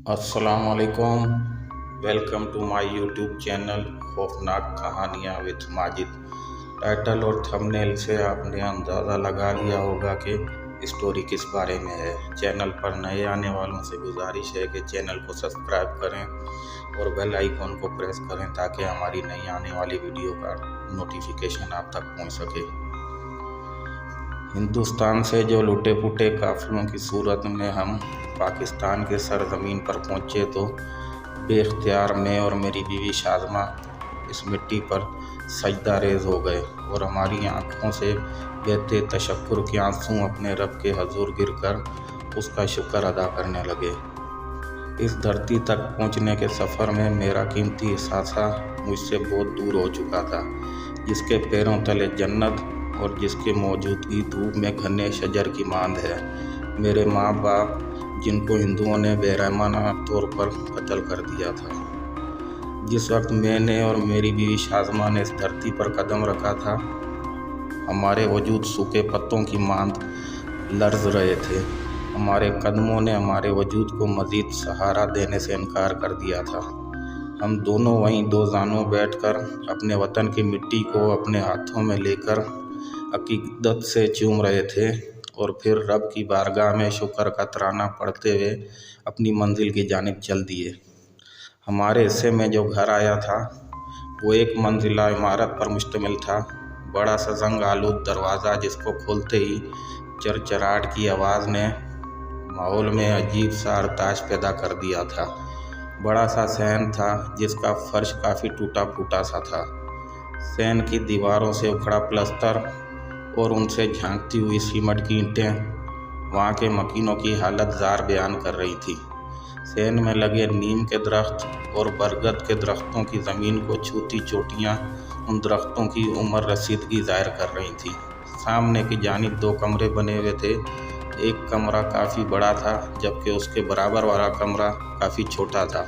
अस्सलामुअलैकुम। Welcome to my YouTube channel खौफनाक कहानियाँ विद माजिद। टाइटल और थंबनेल से आपने अंदाज़ा लगा लिया होगा कि स्टोरी किस बारे में है। चैनल पर नए आने वालों से गुजारिश है कि चैनल को सब्सक्राइब करें और बेल आइकॉन को प्रेस करें ताकि हमारी नई आने वाली वीडियो का नोटिफिकेशन आप तक पहुंच सके। हिंदुस्तान से जो लुटे पुटे काफिलों की सूरत में हम पाकिस्तान के सरजमीन पर पहुँचे तो बेख्तियार मैं और मेरी बीवी शाज़मा इस मिट्टी पर सजदा रेज़ हो गए और हमारी आँखों से बहते तशक्कुर के आंसू अपने रब के हजूर गिरकर उसका शुक्र अदा करने लगे। इस धरती तक पहुँचने के सफ़र में मेरा कीमती सासा मुझसे बहुत दूर हो चुका था, जिसके पैरों तले जन्नत और जिसकी मौजूदगी धूप में घने शजर की मांद है। मेरे माँ बाप जिनको हिंदुओं ने बेरहमाना तौर पर कत्ल कर दिया था। जिस वक्त मैंने और मेरी बीवी शाज़मा ने इस धरती पर कदम रखा था, हमारे वजूद सूखे पत्तों की मांद लर्ज रहे थे। हमारे कदमों ने हमारे वजूद को मज़ीद सहारा देने से इनकार कर दिया था। हम दोनों वहीं दो जानों बैठकर अपने वतन की मिट्टी को अपने हाथों में लेकर अकीदत से चूम रहे थे और फिर रब की बारगाह में शुक्र का तराना पढ़ते हुए अपनी मंजिल की जानिब चल दिए। हमारे हिस्से में जो घर आया था वो एक मंजिला इमारत पर मुश्तमिल था। बड़ा सा जंग आलूद दरवाज़ा जिसको खोलते ही चरचराहट की आवाज़ ने माहौल में अजीब सा अरताश पैदा कर दिया था। बड़ा सा सहन था जिसका फर्श काफ़ी टूटा फूटा सा था। सहन की दीवारों से उखड़ा प्लस्तर और उनसे झांकती हुई सीमेंट की ईंटें वहाँ के मकीनों की हालत ज़ार बयान कर रही थी। सहन में लगे नीम के दरख्त और बरगद के दरख्तों की ज़मीन को छूती चोटियाँ उन दरख्तों की उम्र रसीदगी ज़ाहिर कर रही थी। सामने की जानिब दो कमरे बने हुए थे। एक कमरा काफ़ी बड़ा था जबकि उसके बराबर वाला कमरा काफ़ी छोटा था,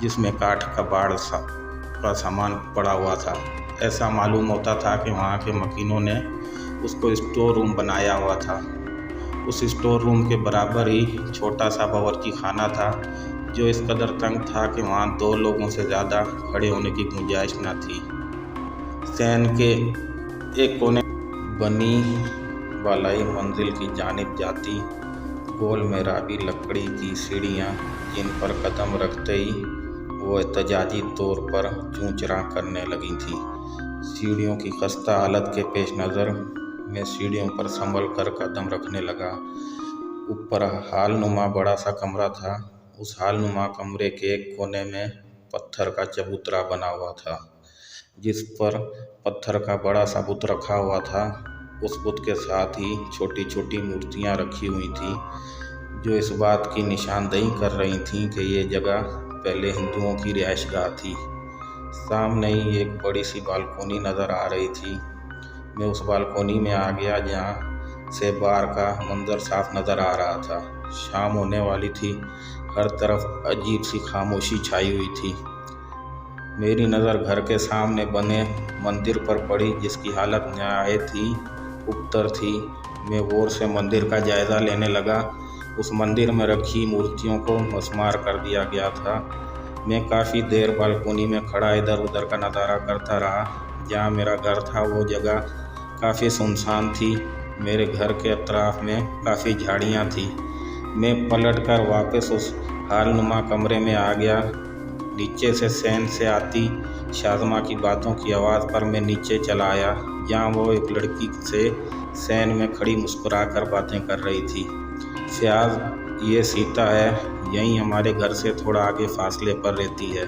जिसमें काठ का बाड़ का सामान पड़ा हुआ था। ऐसा मालूम होता था कि वहाँ के मकीनों ने उसको स्टोर रूम बनाया हुआ था। उस स्टोर रूम के बराबर ही छोटा सा बावर्ची खाना था जो इस कदर तंग था कि वहाँ दो लोगों से ज़्यादा खड़े होने की गुंजाइश न थी। सहन के एक कोने बनी बालाई मंजिल की जानिब जाती गोल मेहराबी लकड़ी की सीढ़ियाँ, जिन पर कदम रखते ही वो एहतजाजी तौर पर चूँ-चराँ करने लगी थी। सीढ़ियों की खस्ता हालत के पेश नज़र मैं सीढ़ियों पर संभल कर कदम रखने लगा। ऊपर हालनुमा बड़ा सा कमरा था। उस हालनुमा कमरे के एक कोने में पत्थर का चबूतरा बना हुआ था, जिस पर पत्थर का बड़ा सा बुत रखा हुआ था। उस बुत के साथ ही छोटी छोटी मूर्तियाँ रखी हुई थी जो इस बात की निशानदेही कर रही थीं कि ये जगह पहले हिंदुओं की रिहाइशगाह थी। सामने ही एक बड़ी सी बालकोनी नज़र आ रही थी। मैं उस बालकोनी में आ गया जहाँ से बाहर का मंजर साफ नज़र आ रहा था। शाम होने वाली थी। हर तरफ अजीब सी खामोशी छाई हुई थी। मेरी नज़र घर के सामने बने मंदिर पर पड़ी, जिसकी हालत नहायत ही उपतर थी। मैं गौर से मंदिर का जायज़ा लेने लगा। उस मंदिर में रखी मूर्तियों को मसमार कर दिया गया था। मैं काफ़ी देर बालकोनी में खड़ा इधर उधर का नज़ारा करता रहा। जहाँ मेरा घर था वो जगह काफ़ी सुनसान थी। मेरे घर के अतराफ में काफ़ी झाड़ियाँ थी। मैं पलटकर वापस उस हालनुमा कमरे में आ गया। नीचे से सहन से आती शाज़मा की बातों की आवाज़ पर मैं नीचे चला आया, जहाँ वो एक लड़की से सहन में खड़ी मुस्कुराकर बातें कर रही थी। फयाज़, ये सीता है, यहीं हमारे घर से थोड़ा आगे फासले पर रहती है।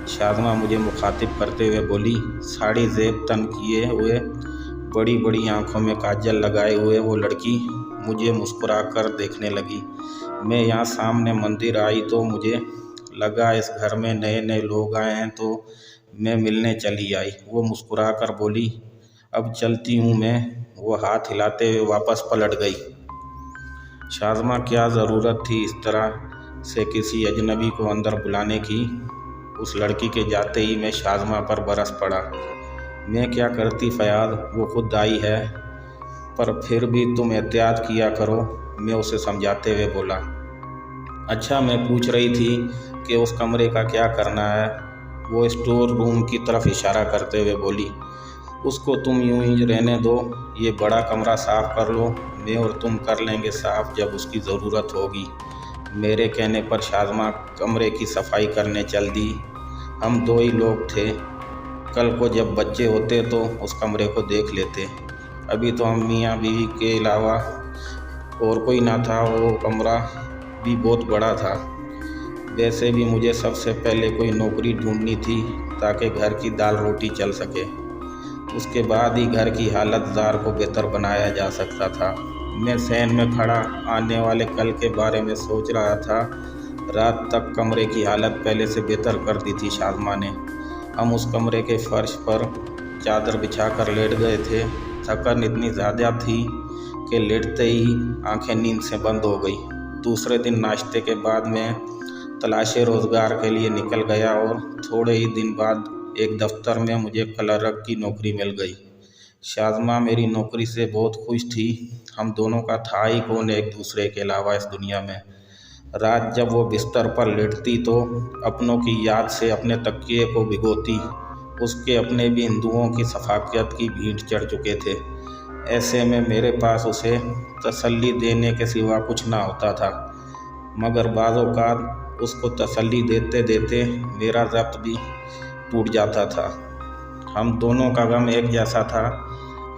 शाज़मा मुझे मुखातिब करते हुए बोली। साड़ी ज़ेब तन किए हुए, बड़ी बड़ी आंखों में काजल लगाए हुए वो लड़की मुझे मुस्कुराकर देखने लगी। मैं यहाँ सामने मंदिर आई तो मुझे लगा इस घर में नए नए लोग आए हैं तो मैं मिलने चली आई। वो मुस्कुराकर बोली, अब चलती हूँ मैं। वो हाथ हिलाते हुए वापस पलट गई। शाज़मा, क्या ज़रूरत थी इस तरह से किसी अजनबी को अंदर बुलाने की? उस लड़की के जाते ही मैं शाज़मा पर बरस पड़ा। मैं क्या करती फयाज़, वो खुद आई है। पर फिर भी तुम एहतियात किया करो, मैं उसे समझाते हुए बोला। अच्छा, मैं पूछ रही थी कि उस कमरे का क्या करना है। वो स्टोर रूम की तरफ इशारा करते हुए बोली, उसको तुम यूं ही रहने दो, ये बड़ा कमरा साफ़ कर लो, मैं और तुम कर लेंगे साफ़ जब उसकी ज़रूरत होगी। मेरे कहने पर शाज़मा कमरे की सफाई करने चल दी। हम दो ही लोग थे। कल को जब बच्चे होते तो उस कमरे को देख लेते। अभी तो हम मियाँ बीवी के अलावा और कोई ना था। वो कमरा भी बहुत बड़ा था। वैसे भी मुझे सबसे पहले कोई नौकरी ढूंढनी थी ताकि घर की दाल रोटी चल सके। उसके बाद ही घर की हालतदार को बेहतर बनाया जा सकता था। मैं सैन में खड़ा आने वाले कल के बारे में सोच रहा था। रात तक कमरे की हालत पहले से बेहतर कर दी थी शाज़मा ने। हम उस कमरे के फर्श पर चादर बिछा कर लेट गए थे। थकन इतनी ज़्यादा थी कि लेटते ही आंखें नींद से बंद हो गई। दूसरे दिन नाश्ते के बाद मैं तलाशे रोज़गार के लिए निकल गया और थोड़े ही दिन बाद एक दफ्तर में मुझे क्लर्क की नौकरी मिल गई। शाज़मा मेरी नौकरी से बहुत खुश थी। हम दोनों का था ही कौन एक दूसरे के अलावा इस दुनिया में। रात जब वो बिस्तर पर लेटती तो अपनों की याद से अपने तकिए को भिगोती। उसके अपने भी हिंदुओं की सफाकियत की भीड़ चढ़ चुके थे। ऐसे में मेरे पास उसे तसल्ली देने के सिवा कुछ ना होता था, मगर बाज़ औक़ात उसको तसल्ली देते देते मेरा ज़ब्त भी टूट जाता था। हम दोनों का गम एक जैसा था।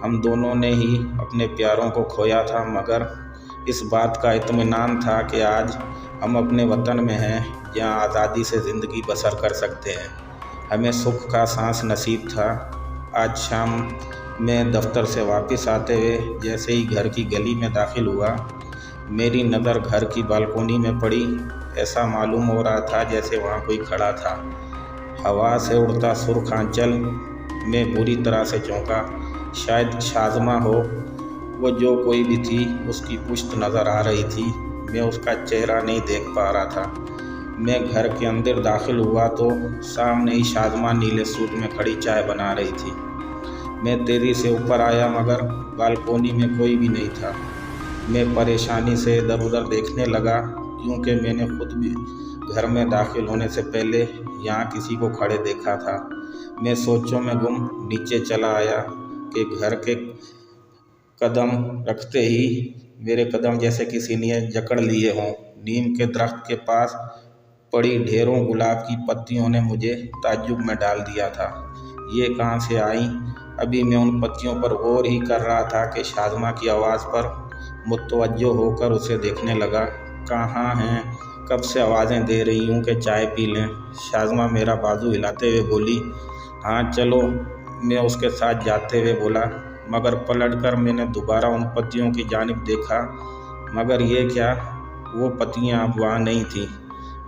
हम दोनों ने ही अपने प्यारों को खोया था, मगर इस बात का इत्मीनान था कि आज हम अपने वतन में हैं जहाँ आज़ादी से ज़िंदगी बसर कर सकते हैं। हमें सुख का सांस नसीब था। आज शाम मैं दफ्तर से वापस आते हुए जैसे ही घर की गली में दाखिल हुआ, मेरी नज़र घर की बालकोनी में पड़ी। ऐसा मालूम हो रहा था जैसे वहाँ कोई खड़ा था। हवा से उड़ता सुर्ख आंचल में बुरी तरह से चौंका। शायद शाज़मा हो। वो जो कोई भी थी उसकी पुश्त नज़र आ रही थी। मैं उसका चेहरा नहीं देख पा रहा था। मैं घर के अंदर दाखिल हुआ तो सामने ही शाज़मा नीले सूट में खड़ी चाय बना रही थी। मैं तेज़ी से ऊपर आया, मगर बालकोनी में कोई भी नहीं था। मैं परेशानी से इधर उधर देखने लगा, क्योंकि मैंने खुद भी घर में दाखिल होने से पहले यहाँ किसी को खड़े देखा था। मैं सोचों में गुम नीचे चला आया कि घर के कदम रखते ही मेरे कदम जैसे किसी ने जकड़ लिए हों। नीम के दरख्त के पास पड़ी ढेरों गुलाब की पत्तियों ने मुझे ताज्जुब में डाल दिया था। ये कहाँ से आई? अभी मैं उन पत्तियों पर गौर ही कर रहा था कि शाज़मा की आवाज़ पर मुतवज्जो होकर उसे देखने लगा। कहाँ हैं? कब से आवाज़ें दे रही हूँ कि चाय पी लें। शाज़मा मेरा बाजू हिलाते हुए बोली, हाँ चलो। मैं उसके साथ जाते हुए बोला, मगर पलटकर मैंने दोबारा उन पत्तियों की जानिब देखा, मगर ये क्या, वो पत्तियाँ अब वहाँ नहीं थीं।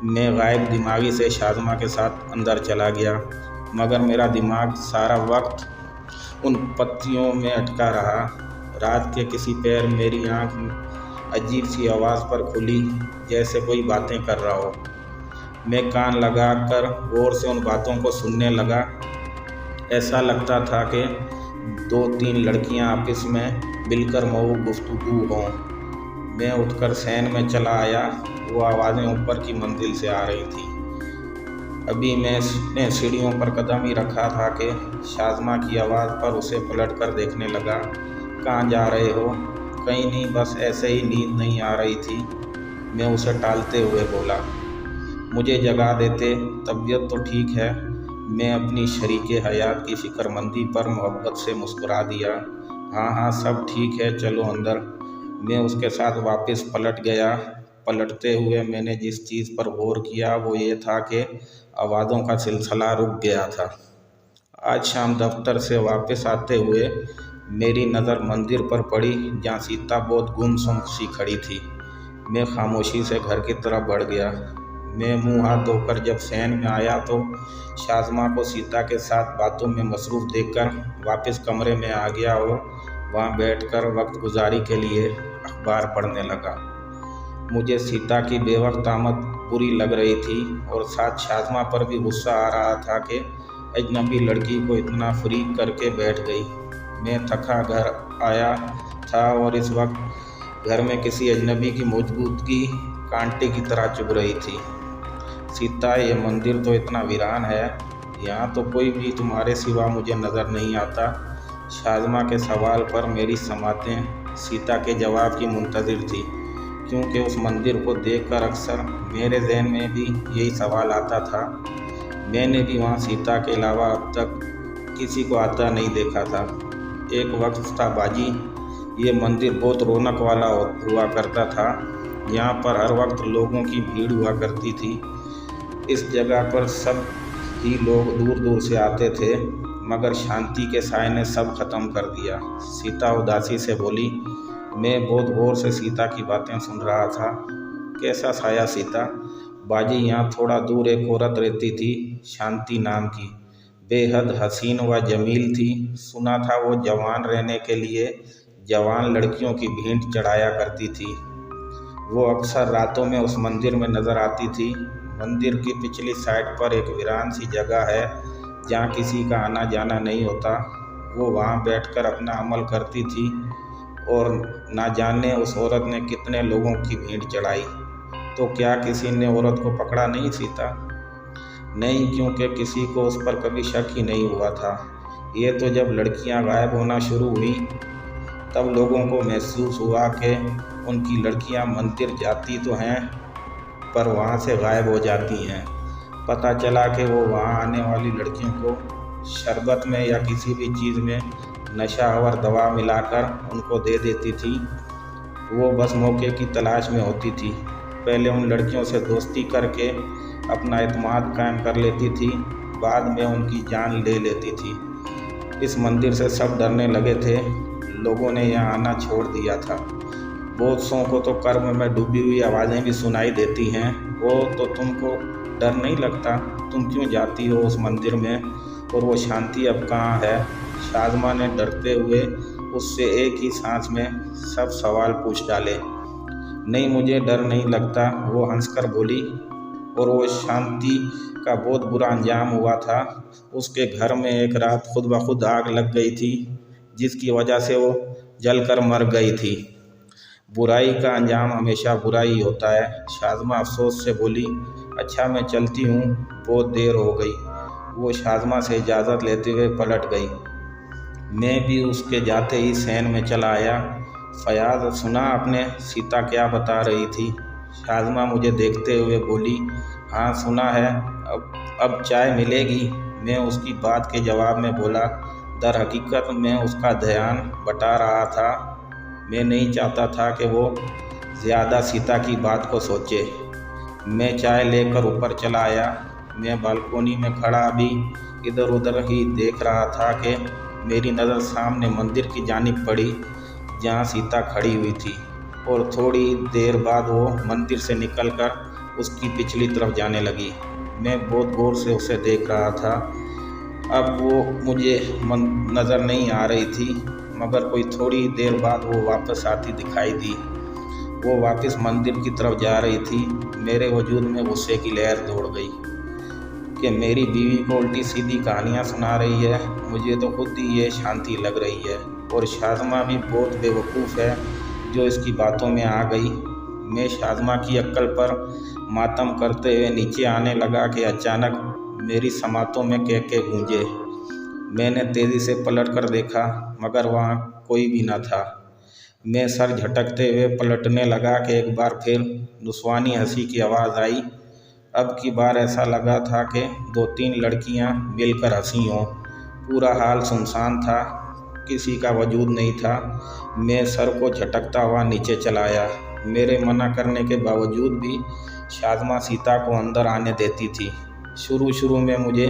मैं गायब दिमागी से शाज़मा के साथ अंदर चला गया, मगर मेरा दिमाग सारा वक्त उन पत्तियों में अटका रहा। रात के किसी पैर मेरी आँख अजीब सी आवाज़ पर खुली, जैसे कोई बातें कर रहा हो। मैं कान लगाकर गौर से उन बातों को सुनने लगा। ऐसा लगता था कि 2-3 लड़कियां आपस में मिलकर मऊ गुफ्तगू हों। मैं उठकर सैन में चला आया। वो आवाज़ें ऊपर की मंजिल से आ रही थीं। अभी मैंने सीढ़ियों पर कदम ही रखा था कि शाज़मा की आवाज़ पर उसे पलटकर देखने लगा। कहाँ जा रहे हो? कहीं नहीं, बस ऐसे ही नींद नहीं आ रही थी। मैं उसे टालते हुए बोला, मुझे जगा देते, तबीयत तो ठीक है। मैं अपनी शरीके हयात की फ़िक्रमंदी पर मोहब्बत से मुस्कुरा दिया। हाँ हाँ, सब ठीक है, चलो अंदर। मैं उसके साथ वापस पलट गया। पलटते हुए मैंने जिस चीज़ पर गौर किया वो ये था कि आवाज़ों का सिलसिला रुक गया था। आज शाम दफ्तर से वापस आते हुए मेरी नज़र मंदिर पर पड़ी, जहाँ सीता बहुत गुमसुम सी खड़ी थी। मैं खामोशी से घर की तरफ बढ़ गया। मैं मुंह हाथ धोकर जब सैन में आया तो शाज़मा को सीता के साथ बातों में मसरूफ़ देखकर वापस कमरे में आ गया और वहाँ बैठकर वक्त गुजारी के लिए अखबार पढ़ने लगा। मुझे सीता की बेवक्त आमद बुरी लग रही थी और साथ शाज़मा पर भी गुस्सा आ रहा था कि अजनबी लड़की को इतना फ्री करके बैठ गई। मैं थका घर आया था और इस वक्त घर में किसी अजनबी की मौजूदगी कांटे की तरह चुभ रही थी। सीता, ये मंदिर तो इतना वीरान है, यहाँ तो कोई भी तुम्हारे सिवा मुझे नज़र नहीं आता। शाज़मा के सवाल पर मेरी समातें सीता के जवाब की मुंतज़िर थी, क्योंकि उस मंदिर को देखकर अक्सर मेरे ज़हन में भी यही सवाल आता था। मैंने भी वहाँ सीता के अलावा अब तक किसी को आता नहीं देखा था। एक वक्त था बाजी, ये मंदिर बहुत रौनक वाला हुआ करता था। यहाँ पर हर वक्त लोगों की भीड़ हुआ करती थी। इस जगह पर सब ही लोग दूर दूर से आते थे, मगर शांति के साए ने सब खत्म कर दिया। सीता उदासी से बोली। मैं बहुत गौर से सीता की बातें सुन रहा था। कैसा साया सीता? बाजी, यहाँ थोड़ा दूर एक औरत रहती थी, शांति नाम की, बेहद हसीन व जमील थी। सुना था वो जवान रहने के लिए जवान लड़कियों की भेंट चढ़ाया करती थी। वो अक्सर रातों में उस मंदिर में नज़र आती थी। मंदिर की पिछली साइड पर एक वीरान सी जगह है, जहाँ किसी का आना जाना नहीं होता। वो वहाँ बैठकर अपना अमल करती थी, और ना जाने उस औरत ने कितने लोगों की भेंट चढ़ाई। तो क्या किसी ने औरत को पकड़ा नहीं सीता? नहीं, क्योंकि किसी को उस पर कभी शक ही नहीं हुआ था। ये तो जब लड़कियां गायब होना शुरू हुई, तब लोगों को महसूस हुआ कि उनकी लड़कियां मंदिर जाती तो हैं, पर वहाँ से गायब हो जाती हैं। पता चला कि वो वहाँ आने वाली लड़कियों को शरबत में या किसी भी चीज़ में नशावर दवा मिलाकर उनको दे देती थी। वो बस मौके की तलाश में होती थी। पहले उन लड़कियों से दोस्ती करके अपना एतमाद कायम कर लेती थी, बाद में उनकी जान ले लेती थी। इस मंदिर से सब डरने लगे थे। लोगों ने यहाँ आना छोड़ दिया था। बहुत सौ को तो कर्म में डूबी हुई आवाज़ें भी सुनाई देती हैं। वो तो तुमको डर नहीं लगता? तुम क्यों जाती हो उस मंदिर में? और वो शांति अब कहाँ है? शाज़मा ने डरते हुए उससे एक ही सांस में सब सवाल पूछ डाले। नहीं, मुझे डर नहीं लगता, वो हंसकर बोली। और वो शांति का बहुत बुरा अंजाम हुआ था। उसके घर में एक रात खुद ब खुद आग लग गई थी, जिसकी वजह से वो जलकर मर गई थी। बुराई का अंजाम हमेशा बुरा ही होता है, शाज़मा अफसोस से बोली। अच्छा, मैं चलती हूँ, बहुत देर हो गई। वो शाज़मा से इजाज़त लेते हुए पलट गई। मैं भी उसके जाते ही सैन में चला आया। फयाज, सुना आपने सीता क्या बता रही थी? शाज़मा मुझे देखते हुए बोली। हाँ सुना है। अब चाय मिलेगी? मैं उसकी बात के जवाब में बोला। दर हकीकत मैं उसका ध्यान बटा रहा था। मैं नहीं चाहता था कि वो ज़्यादा सीता की बात को सोचे। मैं चाय लेकर ऊपर चला आया। मैं बालकोनी में खड़ा भी इधर उधर ही देख रहा था कि मेरी नज़र सामने मंदिर की जानिब पड़ी, जहाँ सीता खड़ी हुई थी। और थोड़ी देर बाद वो मंदिर से निकलकर उसकी पिछली तरफ जाने लगी। मैं बहुत गौर से उसे देख रहा था। अब वो मुझे नज़र नहीं आ रही थी, मगर कोई थोड़ी देर बाद वो वापस आती दिखाई दी। वो वापस मंदिर की तरफ जा रही थी। मेरे वजूद में गुस्से की लहर दौड़ गई कि मेरी बीवी को उल्टी सीधी कहानियाँ सुना रही है। मुझे तो खुद ही ये शांति लग रही है, और शाज़मा भी बहुत बेवकूफ़ है जो इसकी बातों में आ गई। मैं शाज़मा की अक्ल पर मातम करते हुए नीचे आने लगा कि अचानक मेरी समातों में कह गूंजे। मैंने तेज़ी से पलट कर देखा, मगर वहाँ कोई भी न था। मैं सर झटकते हुए पलटने लगा कि एक बार फिर नुस्वानी हंसी की आवाज़ आई। अब की बार ऐसा लगा था कि 2-3 लड़कियाँ मिलकर हंसी हों। पूरा हाल सुनसान था, किसी का वजूद नहीं था। मैं सर को झटकता हुआ नीचे चला आया। मेरे मना करने के बावजूद भी शाज़मा सीता को अंदर आने देती थी। शुरू में मुझे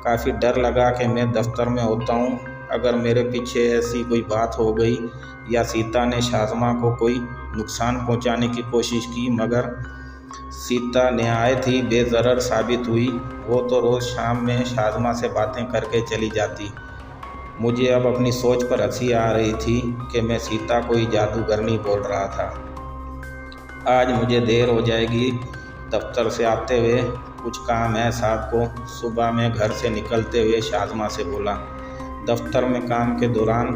काफ़ी डर लगा कि मैं दफ्तर में होता हूँ, अगर मेरे पीछे ऐसी कोई बात हो गई या सीता ने शाज़मा को कोई नुकसान पहुँचाने की कोशिश की, मगर सीता नहायत ही बेज़रर साबित हुई। वो तो रोज़ शाम में शाज़मा से बातें करके चली जाती। मुझे अब अपनी सोच पर हंसी आ रही थी कि मैं सीता को ही जादूगरनी बोल रहा था। आज मुझे देर हो जाएगी दफ्तर से आते हुए, कुछ काम है साहब को, सुबह में घर से निकलते हुए शाज़मा से बोला। दफ्तर में काम के दौरान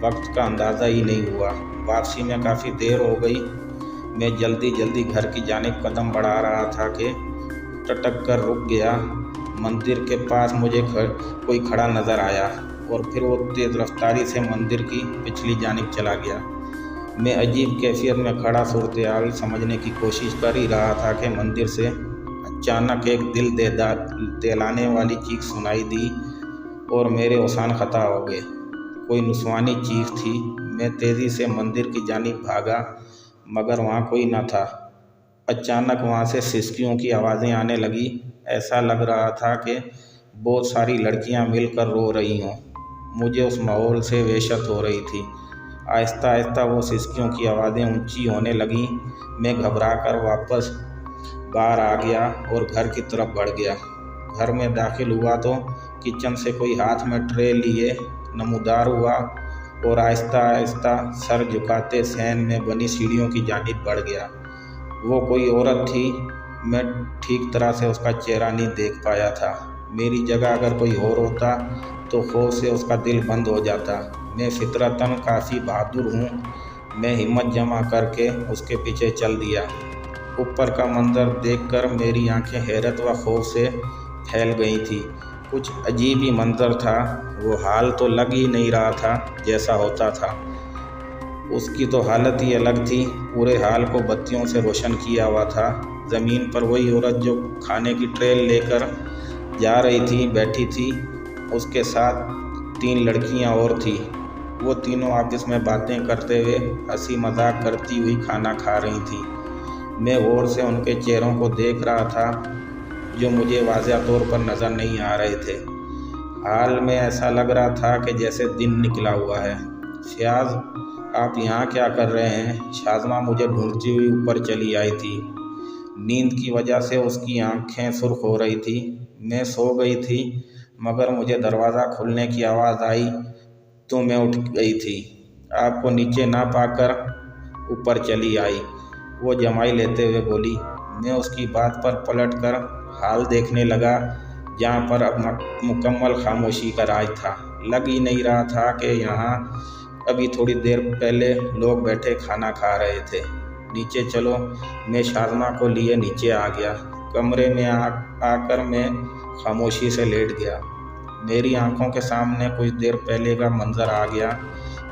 वक्त का अंदाज़ा ही नहीं हुआ। वापसी में काफ़ी देर हो गई। मैं जल्दी जल्दी घर की जानिब कदम बढ़ा रहा था कि टटक कर रुक गया। मंदिर के पास मुझे कोई खड़ा नज़र आया और फिर वो तेज़ रफ्तारी से मंदिर की पिछली जानिब चला गया। मैं अजीब कैफियत में खड़ा सूरत-ए-हाल समझने की कोशिश कर ही रहा था कि मंदिर से अचानक एक दिल दहलाने वाली चीख सुनाई दी और मेरे होशान खता हो गए। कोई निस्वानी चीख थी। मैं तेज़ी से मंदिर की जानिब भागा मगर वहाँ कोई न था। अचानक वहाँ से सिसकियों की आवाज़ें आने लगी। ऐसा लग रहा था कि बहुत सारी लड़कियाँ मिलकर रो रही हों। मुझे उस माहौल से वहशत हो रही थी। आहिस्ता आहिस्ता वो सिसकियों की आवाज़ें ऊंची होने लगीं। मैं घबराकर वापस बाहर आ गया और घर की तरफ बढ़ गया। घर में दाखिल हुआ तो किचन से कोई हाथ में ट्रे लिए नमूदार हुआ और आहिस्ता आहिस्ता सर झुकाते सैन में बनी सीढ़ियों की जानिब बढ़ गया। वो कोई औरत थी। मैं ठीक तरह से उसका चेहरा नहीं देख पाया था। मेरी जगह अगर कोई और होता तो खौफ से उसका दिल बंद हो जाता। मैं फितरतन काफ़ी बहादुर हूँ। मैं हिम्मत जमा करके उसके पीछे चल दिया। ऊपर का मंजर देखकर मेरी आंखें हैरत व खौफ से फैल गई थी। कुछ अजीब ही मंजर था। वो हाल तो लग ही नहीं रहा था जैसा होता था। उसकी तो हालत ही अलग थी। पूरे हाल को बत्तियों से रोशन किया हुआ था। ज़मीन पर वही औरत जो खाने की ट्रे लेकर जा रही थी बैठी थी। उसके साथ 3 लड़कियां और थी। वो तीनों आपस में बातें करते हुए हंसी मजाक करती हुई खाना खा रही थी। मैं गौर से उनके चेहरों को देख रहा था जो मुझे वाज़ेह तौर पर नज़र नहीं आ रहे थे। हाल में ऐसा लग रहा था कि जैसे दिन निकला हुआ है। फ़याज़, आप यहाँ क्या कर रहे हैं? शाज़मा मुझे ढूंढती हुई ऊपर चली आई थी। नींद की वजह से उसकी आंखें सुर्ख हो रही थी। मैं सो गई थी मगर मुझे दरवाज़ा खुलने की आवाज़ आई तो मैं उठ गई थी। आपको नीचे ना पाकर ऊपर चली आई, वो जमाई लेते हुए बोली। मैं उसकी बात पर पलटकर हाल देखने लगा जहाँ पर अब मुकम्मल खामोशी का राज था। लग ही नहीं रहा था कि यहाँ अभी थोड़ी देर पहले लोग बैठे खाना खा रहे थे। नीचे चलो। मैं शाज़मा को लिए नीचे आ गया। कमरे में आकर मैं खामोशी से लेट गया। मेरी आंखों के सामने कुछ देर पहले का मंजर आ गया।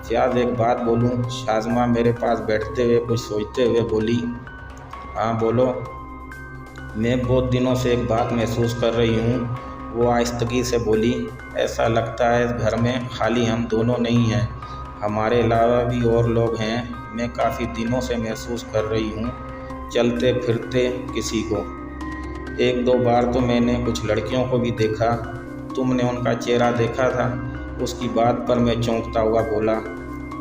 फ़याज़, एक बात बोलूं? शाज़मा मेरे पास बैठते हुए कुछ सोचते हुए बोली। हाँ बोलो। मैं बहुत दिनों से एक बात महसूस कर रही हूँ, वो आहिस्तगी से बोली। ऐसा लगता है इस घर में खाली हम दोनों नहीं हैं, हमारे अलावा भी और लोग हैं। मैं काफ़ी दिनों से महसूस कर रही हूँ चलते फिरते किसी को। 1-2 बार तो मैंने कुछ लड़कियों को भी देखा। तुमने उनका चेहरा देखा था? उसकी बात पर मैं चौंकता हुआ बोला।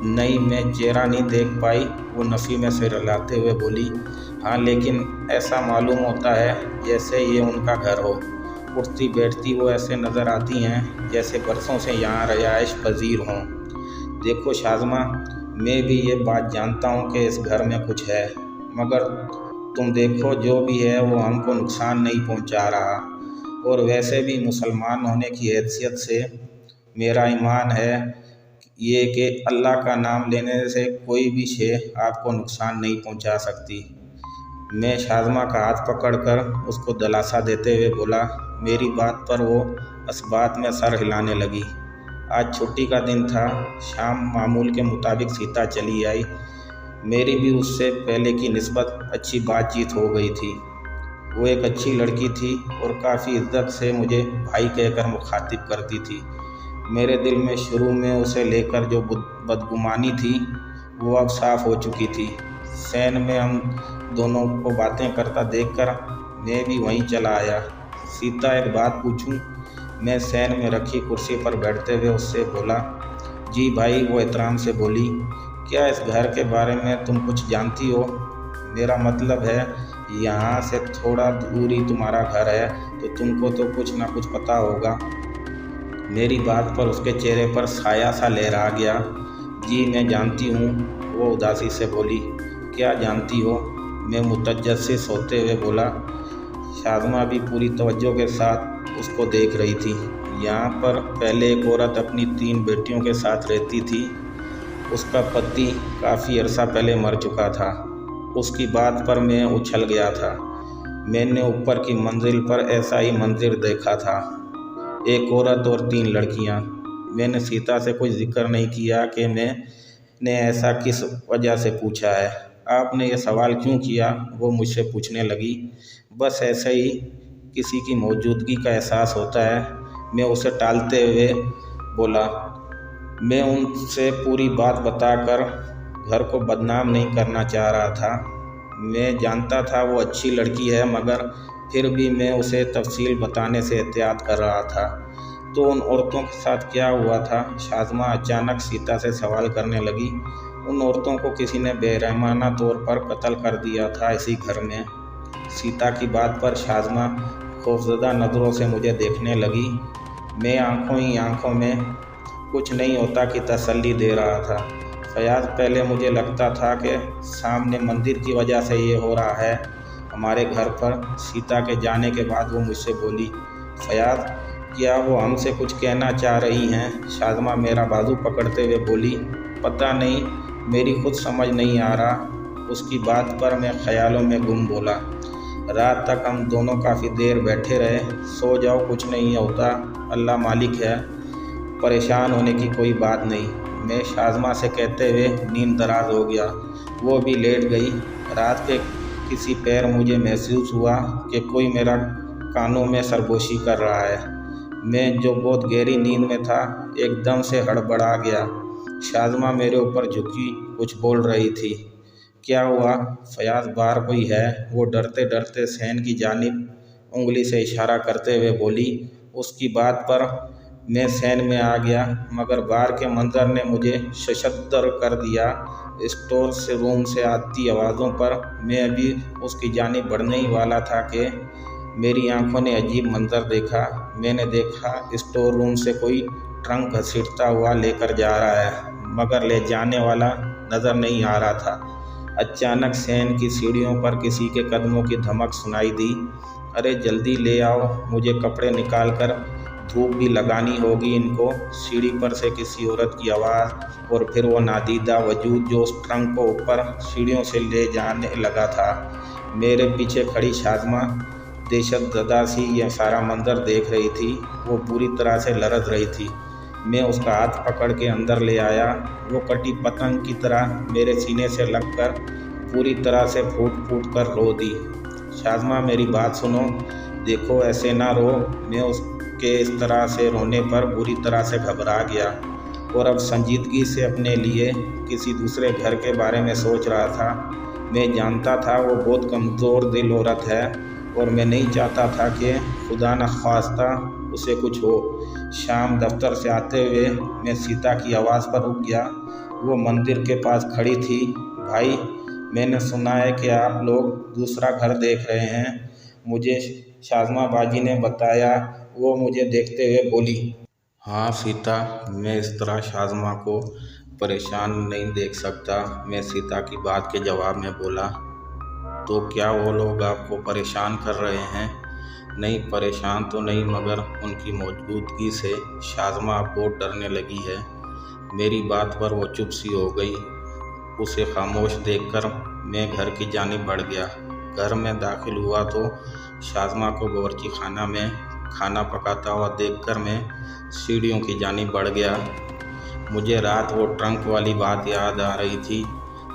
नहीं, मैं चेहरा नहीं देख पाई। वो नफ़ी में सिर हिलाते हुए बोली। हाँ, लेकिन ऐसा मालूम होता है जैसे ये उनका घर हो। उठती बैठती वो ऐसे नज़र आती हैं जैसे बरसों से यहाँ रिहाइश पजीर हों। देखो शाज़मा, मैं भी ये बात जानता हूँ कि इस घर में कुछ है, मगर तुम देखो जो भी है वो हमको नुकसान नहीं पहुँचा रहा। और वैसे भी मुसलमान होने की हैसियत से मेरा ईमान है ये कि अल्लाह का नाम लेने से कोई भी शय आपको नुकसान नहीं पहुँचा सकती। मैं शाज़मा का हाथ पकड़कर उसको दिलासा देते हुए बोला। मेरी बात पर वो इस बात में सर हिलाने लगी। आज छुट्टी का दिन था। शाम मामूल के मुताबिक सीता चली आई। मेरी भी उससे पहले की निस्बत अच्छी बातचीत हो गई थी। वो एक अच्छी लड़की थी और काफ़ी इज्जत से मुझे भाई कहकर मुखातिब करती थी। मेरे दिल में शुरू में उसे लेकर जो बदगुमानी थी वो अब साफ़ हो चुकी थी। सैन में हम दोनों को बातें करता देखकर मैं भी वहीं चला आया। सीता, एक बात पूछूं? मैं सैन में रखी कुर्सी पर बैठते हुए उससे बोला। जी भाई, वो एहतराम से बोली। क्या इस घर के बारे में तुम कुछ जानती हो? मेरा मतलब है यहाँ से थोड़ा दूरी तुम्हारा घर है तो तुमको तो कुछ ना कुछ पता होगा। मेरी बात पर उसके चेहरे पर साया सा लहरा गया। जी मैं जानती हूँ, वो उदासी से बोली। क्या जानती हो? मैं मुतजस्सिस होते हुए बोला। शाज़मा भी पूरी तवज्जो के साथ उसको देख रही थी। यहाँ पर पहले एक औरत अपनी 3 बेटियों के साथ रहती थी। उसका पति काफ़ी अरसा पहले मर चुका था। उसकी बात पर मैं उछल गया था। मैंने ऊपर की मंजिल पर ऐसा ही मंजर देखा था, एक औरत और 3 लड़कियां। मैंने सीता से कोई जिक्र नहीं किया कि मैंने ऐसा किस वजह से पूछा है। आपने ये सवाल क्यों किया, वो मुझसे पूछने लगी। बस ऐसे ही किसी की मौजूदगी का एहसास होता है, मैं उसे टालते हुए बोला। मैं उनसे पूरी बात बताकर घर को बदनाम नहीं करना चाह रहा था। मैं जानता था वो अच्छी लड़की है, मगर फिर भी मैं उसे तफसील बताने से एहतियात कर रहा था। तो उन औरतों के साथ क्या हुआ था? शाज़मा अचानक सीता से सवाल करने लगी। उन औरतों को किसी ने बेरहमाना तौर पर कत्ल कर दिया था इसी घर में। सीता की बात पर शाज़मा खौफजदा नज़रों से मुझे देखने लगी। मैं आंखों ही आंखों में कुछ नहीं होता की तसल्ली दे रहा था। फयाज, पहले मुझे लगता था कि सामने मंदिर की वजह से ये हो रहा है हमारे घर पर। सीता के जाने के बाद वो मुझसे बोली। फयाज, क्या वो हमसे कुछ कहना चाह रही हैं? शाज़मा मेरा बाजू पकड़ते हुए बोली। पता नहीं, मेरी खुद समझ नहीं आ रहा। उसकी बात पर मैं ख्यालों में गुम बोला। रात तक हम दोनों काफ़ी देर बैठे रहे। सो जाओ, कुछ नहीं होता, अल्लाह मालिक है, परेशान होने की कोई बात नहीं, मैं शाज़मा से कहते हुए नींद दराज हो गया। वो भी लेट गई। रात के किसी पैर मुझे महसूस हुआ कि कोई मेरा कानों में सरगोशी कर रहा है। मैं जो बहुत गहरी नींद में था, एकदम से हड़बड़ा गया। शाज़मा मेरे ऊपर झुकी कुछ बोल रही थी। क्या हुआ फयाज, बाहर कोई है? वो डरते डरते सहन की जानिब उंगली से इशारा करते हुए बोली। उसकी बात पर मैं सहन में आ गया, मगर बाहर के मंजर ने मुझे शशद्र कर दिया। स्टोर से रूम से आती आवाज़ों पर मैं अभी उसकी जानिब बढ़ने ही वाला था कि मेरी आंखों ने अजीब मंजर देखा। मैंने देखा स्टोर रूम से कोई ट्रंक घसीटता हुआ लेकर जा रहा है, मगर ले जाने वाला नज़र नहीं आ रहा था। अचानक सहन की सीढ़ियों पर किसी के कदमों की धमक सुनाई दी। अरे जल्दी ले आओ, मुझे कपड़े निकाल कर धूप भी लगानी होगी इनको। सीढ़ी पर से किसी औरत की आवाज़ और फिर वो नादीदा वजूद जो उस ट्रंक को ऊपर सीढ़ियों से ले जाने लगा था। मेरे पीछे खड़ी शाज़मा दहशतज़दा सी यह सारा मंजर देख रही थी। वो पूरी तरह से लरज़ रही थी। मैं उसका हाथ पकड़ के अंदर ले आया। वो कटी पतंग की तरह मेरे सीने से लगकर पूरी तरह से फूट फूट कर रो दी। शाज़मा, मेरी बात सुनो, देखो ऐसे ना रो। मैं उसके इस तरह से रोने पर बुरी तरह से घबरा गया और अब संजीदगी से अपने लिए किसी दूसरे घर के बारे में सोच रहा था। मैं जानता था वो बहुत कमज़ोर दिल औरत है और मैं नहीं चाहता था कि खुदा न ख्वास्ता उसे कुछ हो। शाम दफ्तर से आते हुए मैं सीता की आवाज़ पर रुक गया। वो मंदिर के पास खड़ी थी। भाई, मैंने सुना है कि आप लोग दूसरा घर देख रहे हैं, मुझे शाज़मा बाजी ने बताया। वो मुझे देखते हुए बोली। हाँ सीता, मैं इस तरह शाज़मा को परेशान नहीं देख सकता, मैं सीता की बात के जवाब में बोला। तो क्या वो लोग आपको परेशान कर रहे हैं? नहीं, परेशान तो नहीं, मगर उनकी मौजूदगी से शाज़मा बहुत डरने लगी है। मेरी बात पर वो चुप सी हो गई। उसे खामोश देखकर मैं घर की जानिब बढ़ गया। घर में दाखिल हुआ तो शाज़मा को बावर्ची खाना में खाना पकाता हुआ देखकर मैं सीढ़ियों की जानिब बढ़ गया। मुझे रात वो ट्रंक वाली बात याद आ रही थी।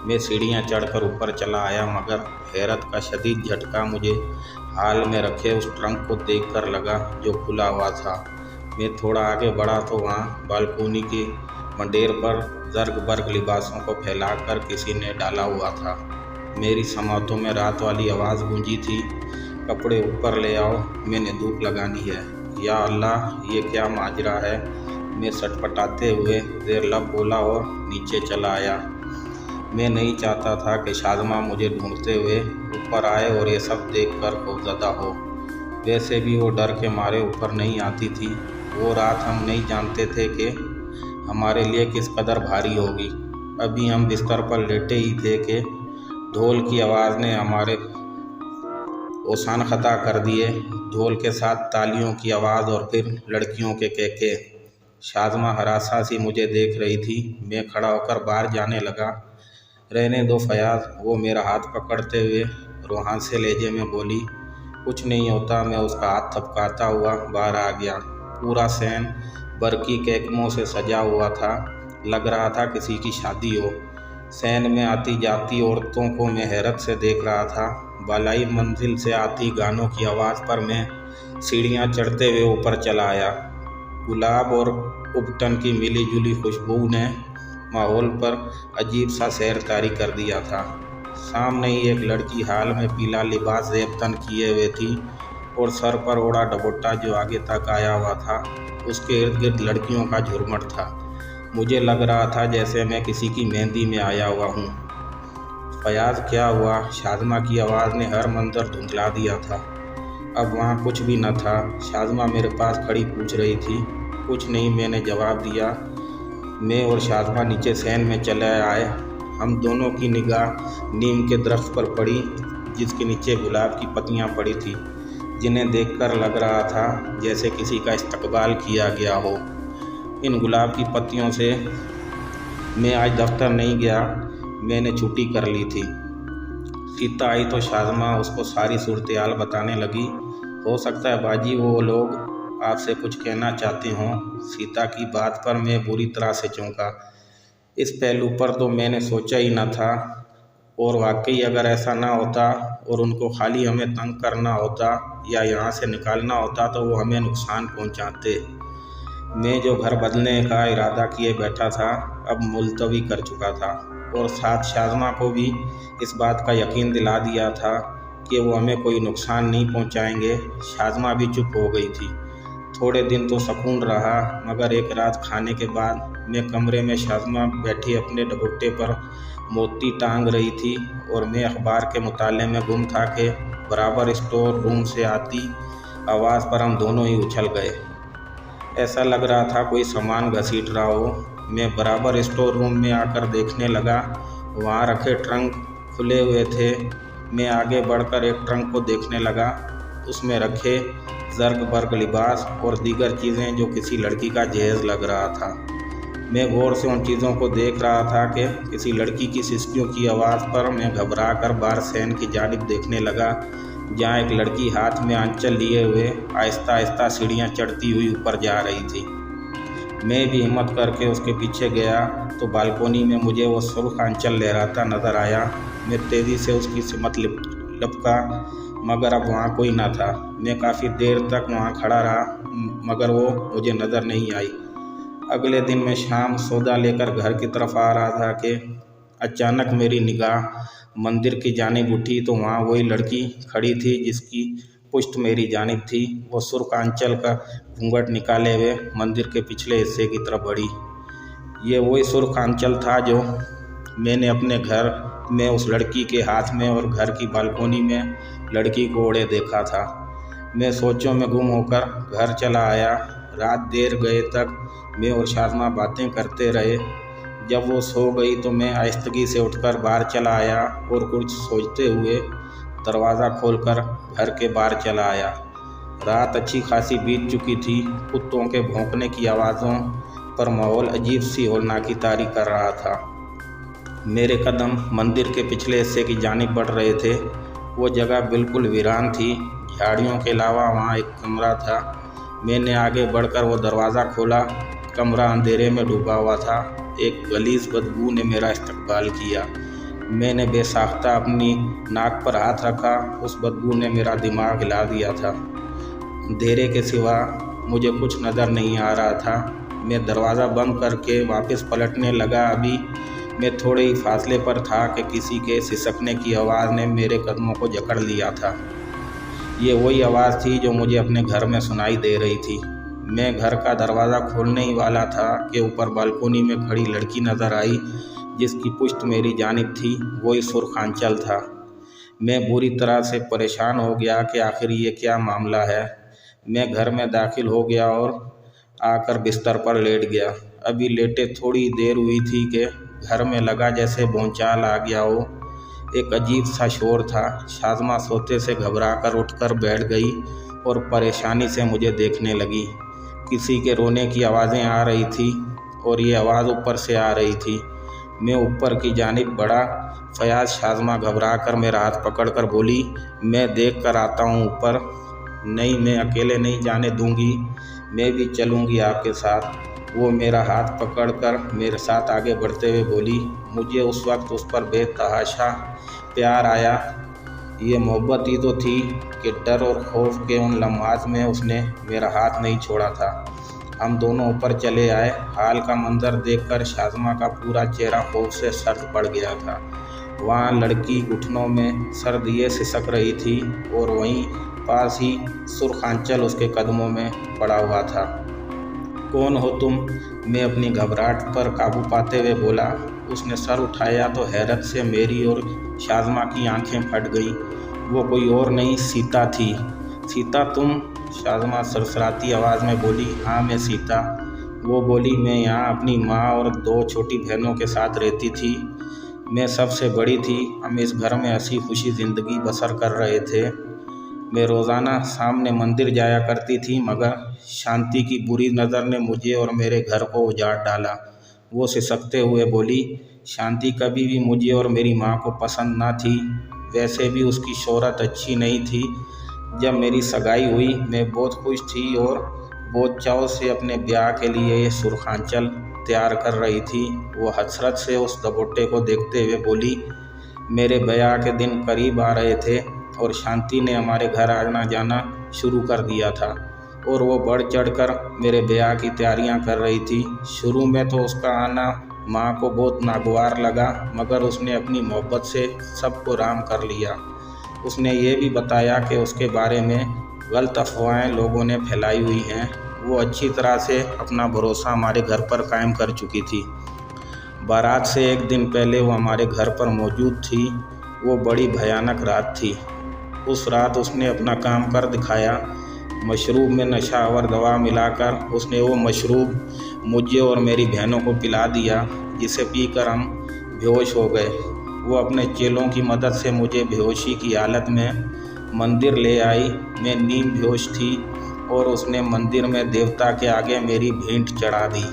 मैं सीढ़ियाँ चढ़कर ऊपर चला आया, मगर हैरत का शदीद झटका मुझे हाल में रखे उस ट्रंक को देखकर लगा जो खुला हुआ था। मैं थोड़ा आगे बढ़ा तो वहाँ बालकोनी की मंडेर पर जर्ग बर्ग लिबासों को फैलाकर किसी ने डाला हुआ था। मेरी समातों में रात वाली आवाज़ गूंजी थी, कपड़े ऊपर ले आओ, मैंने धूप लगानी है। या अल्लाह, ये क्या माजरा है? मैं सटपटाते हुए देर लब बोला और नीचे चला आया। मैं नहीं चाहता था कि शाज़मा मुझे ढूंढते हुए ऊपर आए और ये सब देखकर खौफज़दा हो। वैसे भी वो डर के मारे ऊपर नहीं आती थी। वो रात हम नहीं जानते थे कि हमारे लिए किस कदर भारी होगी। अभी हम बिस्तर पर लेटे ही थे कि ढोल की आवाज़ ने हमारे ओसान ख़ता कर दिए। ढोल के साथ तालियों की आवाज़ और फिर लड़कियों के केके। शाज़मा हरासा सी मुझे देख रही थी। मैं खड़ा होकर बाहर जाने लगा। रहने दो फयाज, वो मेरा हाथ पकड़ते हुए रूहानी लहजे में बोली। कुछ नहीं होता। मैं उसका हाथ थपकाता हुआ बाहर आ गया। पूरा सहन बरकी कैकमों से सजा हुआ था। लग रहा था किसी की शादी हो। सहन में आती जाती औरतों को मैं हैरत से देख रहा था। बालाई मंजिल से आती गानों की आवाज़ पर मैं सीढ़ियाँ चढ़ते हुए ऊपर चला आया। गुलाब और उपटन की मिली जुली खुशबू ने माहौल पर अजीब सा सैर तारी कर दिया था। सामने ही एक लड़की हाल में पीला लिबास ज़ेबतन किए हुए थी और सर पर ओढ़ा दुपट्टा जो आगे तक आया हुआ था। उसके इर्द गिर्द लड़कियों का झुरमुट था। मुझे लग रहा था जैसे मैं किसी की मेहंदी में आया हुआ हूँ। फयाज, क्या हुआ? शाज़मा की आवाज़ ने हर मंजर धुंधला दिया था। अब वहाँ कुछ भी न था। शाज़मा मेरे पास खड़ी पूछ रही थी। कुछ नहीं, मैंने जवाब दिया। मैं और शाज़मा नीचे सहन में चले आए। हम दोनों की निगाह नीम के दरख्त पर पड़ी जिसके नीचे गुलाब की पत्तियाँ पड़ी थी, जिन्हें देखकर लग रहा था जैसे किसी का इस्तकबाल किया गया हो। इन गुलाब की पत्तियों से मैं आज दफ्तर नहीं गया। मैंने छुट्टी कर ली थी। सीता आई तो शाज़मा उसको सारी सूरत हाल बताने लगी। हो सकता है बाजी वो लोग आपसे कुछ कहना चाहते हों। सीता की बात पर मैं बुरी तरह से चौंका। इस पहलू पर तो मैंने सोचा ही न था। और वाकई अगर ऐसा ना होता और उनको खाली हमें तंग करना होता या यहाँ से निकालना होता तो वो हमें नुकसान पहुँचाते। मैं जो घर बदलने का इरादा किए बैठा था अब मुलतवी कर चुका था और साथ शाज़मा को भी इस बात का यकीन दिला दिया था कि वो हमें कोई नुकसान नहीं पहुँचाएंगे। शाज़मा भी चुप हो गई थी। थोड़े दिन तो सुकून रहा, मगर एक रात खाने के बाद मैं कमरे में शाज़मा बैठी अपने दुपट्टे पर मोती टांग रही थी और मैं अखबार के मुताले में गुम था कि बराबर स्टोर रूम से आती आवाज़ पर हम दोनों ही उछल गए। ऐसा लग रहा था कोई सामान घसीट रहा हो। मैं बराबर स्टोर रूम में आकर देखने लगा। वहाँ रखे ट्रंक खुले हुए थे। मैं आगे बढ़कर एक ट्रंक को देखने लगा। उसमें रखे ज़र्ग बर्ग लिबास और दीगर चीज़ें जो किसी लड़की का जहेज़ लग रहा था। मैं गौर से उन चीज़ों को देख रहा था कि किसी लड़की की सिसकियों की आवाज़ पर मैं घबरा कर बाहर सहन की जानिब देखने लगा, जहाँ एक लड़की हाथ में आंचल लिए हुए आहिस्ता आहिस्ता सीढ़ियाँ चढ़ती हुई ऊपर जा रही थी। मैं भी हिम्मत करके उसके पीछे गया तो बालकोनी में मुझे वो सुर्ख आंचल लहराता नज़र आया। मैं तेज़ी से उसकी सिमत लपका, मगर अब वहाँ कोई ना था। मैं काफ़ी देर तक वहाँ खड़ा रहा, मगर वो मुझे नज़र नहीं आई। अगले दिन मैं शाम सौदा लेकर घर की तरफ आ रहा था कि अचानक मेरी निगाह मंदिर की जानिब उठी तो वहाँ वही लड़की खड़ी थी जिसकी पुश्त मेरी जानिब थी। वो सुर्ख आंचल का घूंघट निकाले हुए मंदिर के पिछले हिस्से की तरफ बढ़ी। ये वही सुर्ख आंचल था जो मैंने अपने घर में उस लड़की के हाथ में और घर की बालकोनी में लड़की को ओढ़े देखा था। मैं सोचों में गुम होकर घर चला आया। रात देर गए तक मैं और शाज़मा बातें करते रहे। जब वो सो गई तो मैं आहिस्तगी से उठकर बाहर चला आया और कुछ सोचते हुए दरवाज़ा खोलकर घर के बाहर चला आया। रात अच्छी खासी बीत चुकी थी। कुत्तों के भौंकने की आवाज़ों पर माहौल अजीब सी हौलनाकी तारी कर रहा था। मेरे कदम मंदिर के पिछले हिस्से की जानिब बढ़ रहे थे। वो जगह बिल्कुल वीरान थी। झाड़ियों के अलावा वहाँ एक कमरा था। मैंने आगे बढ़कर वो दरवाज़ा खोला। कमरा अंधेरे में डूबा हुआ था। एक गलीज़ बदबू ने मेरा इस्तकबाल किया। मैंने बेसाख्ता अपनी नाक पर हाथ रखा। उस बदबू ने मेरा दिमाग हिला दिया था। अंधेरे के सिवा मुझे कुछ नज़र नहीं आ रहा था। मैं दरवाज़ा बंद करके वापस पलटने लगा। अभी मैं थोड़े ही फासले पर था कि किसी के सिसकने की आवाज़ ने मेरे कदमों को जकड़ लिया था। ये वही आवाज़ थी जो मुझे अपने घर में सुनाई दे रही थी। मैं घर का दरवाज़ा खोलने ही वाला था कि ऊपर बालकोनी में खड़ी लड़की नज़र आई जिसकी पुश्त मेरी जानिब थी। वही सुर्ख आंचल था। मैं बुरी तरह से परेशान हो गया कि आखिर ये क्या मामला है। मैं घर में दाखिल हो गया और आकर बिस्तर पर लेट गया। अभी लेटे थोड़ी देर हुई थी कि घर में लगा जैसे भूचाल आ गया हो। एक अजीब सा शोर था। शाज़मा सोते से घबरा कर उठकर बैठ गई और परेशानी से मुझे देखने लगी। किसी के रोने की आवाज़ें आ रही थी और ये आवाज़ ऊपर से आ रही थी। मैं ऊपर की जानिब बढ़ा। फयाज शाज़मा घबरा कर मेरा हाथ पकड़कर बोली, मैं देख कर आता हूँ ऊपर। नहीं, मैं अकेले नहीं जाने दूंगी, मैं भी चलूँगी आपके साथ। वो मेरा हाथ पकड़कर मेरे साथ आगे बढ़ते हुए बोली। मुझे उस वक्त उस पर बेतहाशा प्यार आया। ये मोहब्बत ही तो थी कि डर और खौफ के उन लम्हात में उसने मेरा हाथ नहीं छोड़ा था। हम दोनों ऊपर चले आए। हाल का मंजर देखकर शाज़मा का पूरा चेहरा खौफ से सर्द पड़ गया था। वहाँ लड़की घुटनों में सर्दिये सिसक रही थी और वहीं पास ही सुर्ख आंचल उसके कदमों में पड़ा हुआ था। कौन हो तुम? मैं अपनी घबराहट पर काबू पाते हुए बोला। उसने सर उठाया तो हैरत से मेरी और शाज़मा की आंखें फट गईं। वो कोई और नहीं, सीता थी। सीता तुम? शाज़मा सरसराती आवाज़ में बोली। हाँ, मैं सीता। वो बोली, मैं यहाँ अपनी माँ और 2 छोटी बहनों के साथ रहती थी। मैं सबसे बड़ी थी। हम इस घर में हंसी खुशी ज़िंदगी बसर कर रहे थे। मैं रोज़ाना सामने मंदिर जाया करती थी, मगर शांति की बुरी नज़र ने मुझे और मेरे घर को उजाड़ डाला। वो सिसकते हुए बोली, शांति कभी भी मुझे और मेरी माँ को पसंद ना थी। वैसे भी उसकी शोहरत अच्छी नहीं थी। जब मेरी सगाई हुई मैं बहुत खुश थी और बहुत चाव से अपने ब्याह के लिए ये सुर्खांचल तैयार कर रही थी। वो हसरत से उस दबोटे को देखते हुए बोली, मेरे ब्याह के दिन करीब आ रहे थे और शांति ने हमारे घर आना जाना शुरू कर दिया था और वो बढ़ चढ़कर मेरे ब्याह की तैयारियां कर रही थी। शुरू में तो उसका आना माँ को बहुत नागवार लगा, मगर उसने अपनी मोहब्बत से सबको राम कर लिया। उसने ये भी बताया कि उसके बारे में गलत अफवाहें लोगों ने फैलाई हुई हैं। वो अच्छी तरह से अपना भरोसा हमारे घर पर कायम कर चुकी थी। बारात से एक दिन पहले वो हमारे घर पर मौजूद थी। वो बड़ी भयानक रात थी। उस रात उसने अपना काम कर दिखाया। मशरूब में नशा आवर दवा मिलाकर उसने वो मशरूब मुझे और मेरी बहनों को पिला दिया, जिसे पीकर हम बेहोश हो गए। वो अपने चेलों की मदद से मुझे बेहोशी की हालत में मंदिर ले आई। मैं नीम बेहोश थी और उसने मंदिर में देवता के आगे मेरी भेंट चढ़ा दी।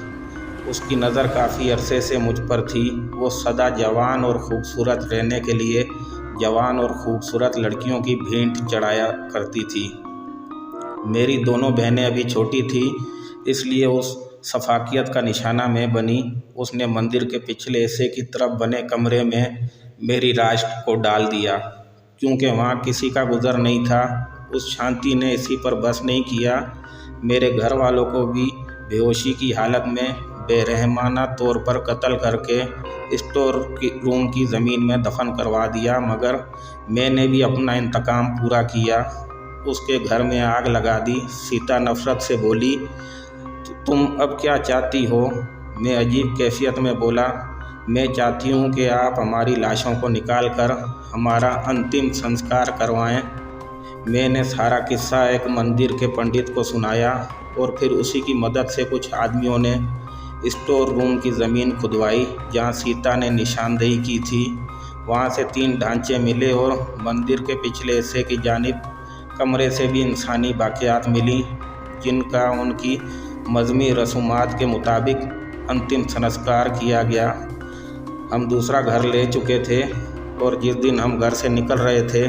उसकी नज़र काफ़ी अरसे से मुझ पर थी। वो सदा जवान और ख़ूबसूरत रहने के लिए जवान और ख़ूबसूरत लड़कियों की भेंट चढ़ाया करती थी। मेरी दोनों बहनें अभी छोटी थी, इसलिए उस सफाकियत का निशाना मैं बनी। उसने मंदिर के पिछले हिस्से की तरफ बने कमरे में मेरी लाश को डाल दिया। क्योंकि वहाँ किसी का गुजर नहीं था, उस शांति ने इसी पर बस नहीं किया। मेरे घर वालों को भी बेहोशी की हालत में बेरहमाना तौर पर कत्ल करके स्टोर रूम की ज़मीन में दफन करवा दिया, मगर मैंने भी अपना इंतकाम पूरा किया। उसके घर में आग लगा दी। सीता नफ़रत से बोली, तुम अब क्या चाहती हो? मैं अजीब कैफियत में बोला, मैं चाहती हूँ कि आप हमारी लाशों को निकाल कर हमारा अंतिम संस्कार करवाएं। मैंने सारा किस्सा एक मंदिर के पंडित को सुनाया और फिर उसी की मदद से कुछ आदमियों ने स्टोर रूम की ज़मीन खुदवाई जहाँ सीता ने निशानदेही की थी। वहाँ से 3 ढांचे मिले और मंदिर के पिछले हिस्से की जानिब कमरे से भी इंसानी बाक़ियात मिली, जिनका उनकी मज़हबी रसूमात के मुताबिक अंतिम संस्कार किया गया। हम दूसरा घर ले चुके थे और जिस दिन हम घर से निकल रहे थे,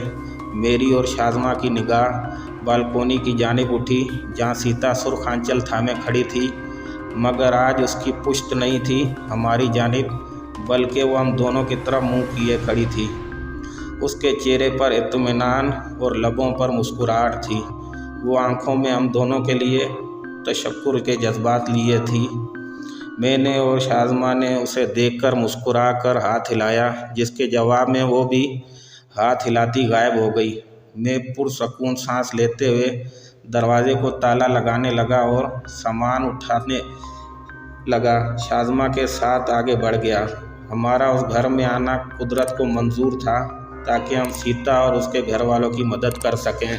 मेरी और शाज़मा की निगाह बालकोनी की जानिब उठी जहाँ सीता सुर्ख आंचल थामे खड़ी थी, मगर आज उसकी पुश्त नहीं थी हमारी जानिब, बल्कि वो हम दोनों की तरफ मुंह किए खड़ी थी। उसके चेहरे पर इत्मीनान और लबों पर मुस्कुराहट थी। वो आंखों में हम दोनों के लिए तशक्कुर के जज्बात लिए थी। मैंने और शाज़मा ने उसे देखकर मुस्कुरा कर हाथ हिलाया, जिसके जवाब में वो भी हाथ हिलाती गायब हो गई। मैं पुरसकून सांस लेते हुए दरवाजे को ताला लगाने लगा और सामान उठाने लगा। शाज़मा के साथ आगे बढ़ गया। हमारा उस घर में आना कुदरत को मंजूर था ताकि हम सीता और उसके घर वालों की मदद कर सकें।